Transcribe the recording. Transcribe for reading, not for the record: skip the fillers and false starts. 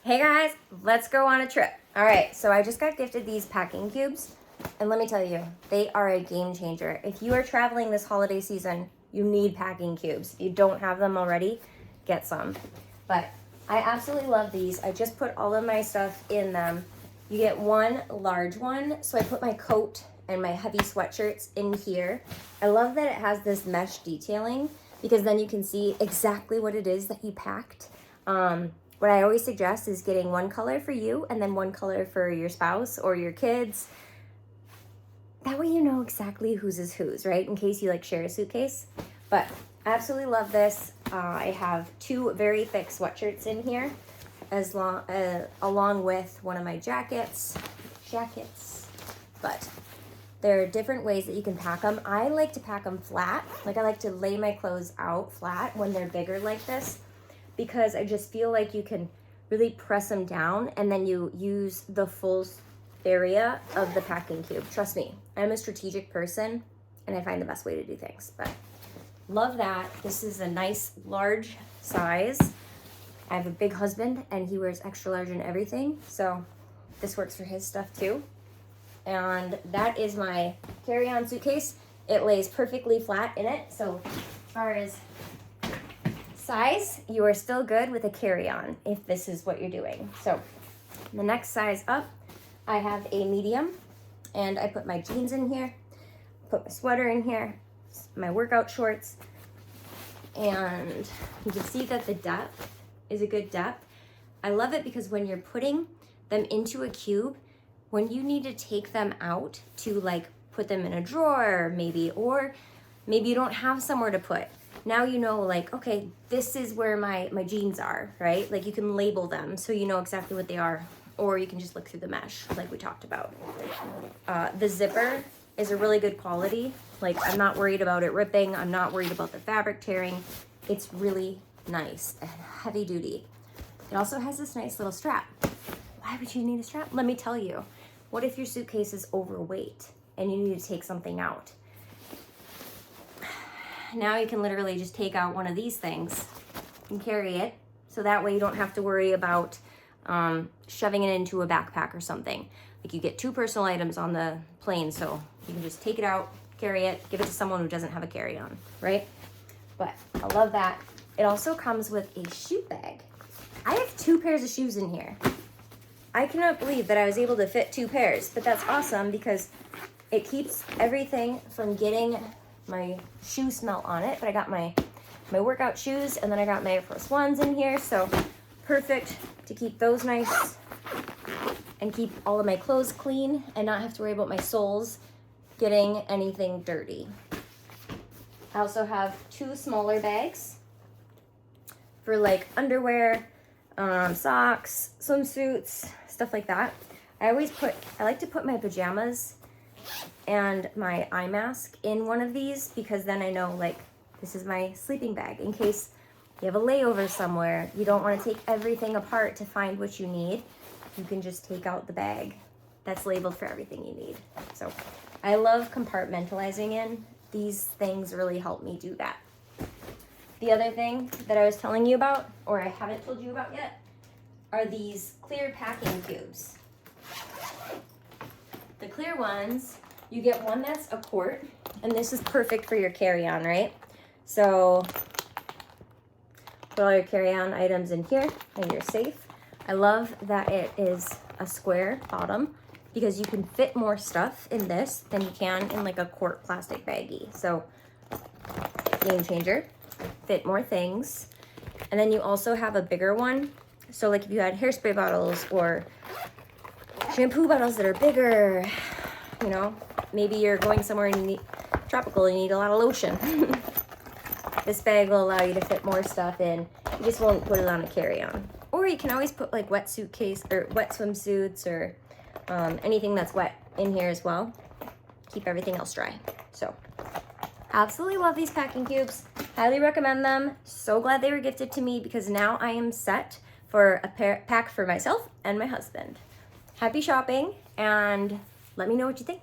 Hey guys, let's go on a trip. All right, so I just got gifted these packing cubes, and let me tell you, they are a game changer. If you are traveling this holiday season, you need packing cubes. If you don't have them already, get some. But I absolutely love these. I just put all of my stuff in them. You get one large one, so I put my coat and my heavy sweatshirts in here. I love that it has this mesh detailing because then you can see exactly what it is that you packed. What I always suggest is getting one color for you and then one color for your spouse or your kids. That way you know exactly whose is whose, right? In case you like share a suitcase. But I absolutely love this. I have two very thick sweatshirts in here along with one of my jackets. But there are different ways that you can pack them. I like to pack them flat. Like I like to lay my clothes out flat when they're bigger like this, because I just feel like you can really press them down and then you use the full area of the packing cube. Trust me, I'm a strategic person and I find the best way to do things. But love that. This is a nice large size. I have a big husband and he wears extra large in everything, so this works for his stuff too. And that is my carry-on suitcase. It lays perfectly flat in it, so as far as size, you are still good with a carry-on if this is what you're doing. So the next size up, I have a medium, and I put my jeans in here, put my sweater in here, my workout shorts, and you can see that the depth is a good depth. I love it because when you're putting them into a cube, when you need to take them out to like put them in a drawer maybe, or maybe you don't have somewhere to put, now you know, like, okay, this is where my jeans are, right? Like you can label them so you know exactly what they are, or you can just look through the mesh like we talked about. The zipper is a really good quality. Like I'm not worried about it ripping. I'm not worried about the fabric tearing. It's really nice and heavy duty. It also has this nice little strap. Why would you need a strap? Let me tell you. What if your suitcase is overweight and you need to take something out? Now you can literally just take out one of these things and carry it, so that way you don't have to worry about shoving it into a backpack or something. Like you get two personal items on the plane, so you can just take it out, carry it, give it to someone who doesn't have a carry-on, right? But I love that. It also comes with a shoe bag. I have 2 pairs of shoes in here. I cannot believe that I was able to fit 2 pairs, but that's awesome because it keeps everything from getting my shoe smell on it. But I got my workout shoes, and then I got my Air Force Ones in here, so perfect to keep those nice and keep all of my clothes clean and not have to worry about my soles getting anything dirty. I also have 2 smaller bags for like underwear, socks, swimsuits, stuff like that. I like to put my pajamas and my eye mask in one of these, because then I know like this is my sleeping bag in case you have a layover somewhere. You don't want to take everything apart to find what you need. You can just take out the bag that's labeled for everything you need. So I love compartmentalizing in. These things really help me do that. The other thing that I was telling you about, or I haven't told you about yet, are these clear packing cubes. The clear ones, you get one that's a quart, and this is perfect for your carry-on, right? So put all your carry-on items in here and you're safe. I love that it is a square bottom because you can fit more stuff in this than you can in like a quart plastic baggie. So game changer, fit more things. And then you also have a bigger one. So like if you had hairspray bottles or shampoo bottles that are bigger, you know, maybe you're going somewhere and you need tropical, you need a lot of lotion. This bag will allow you to fit more stuff in. You just won't put it on a carry-on. Or you can always put like wet suitcase or wet swimsuits or anything that's wet in here as well. Keep everything else dry. So absolutely love these packing cubes. Highly recommend them. So glad they were gifted to me because now I am set for a pack for myself and my husband. Happy shopping, and let me know what you think.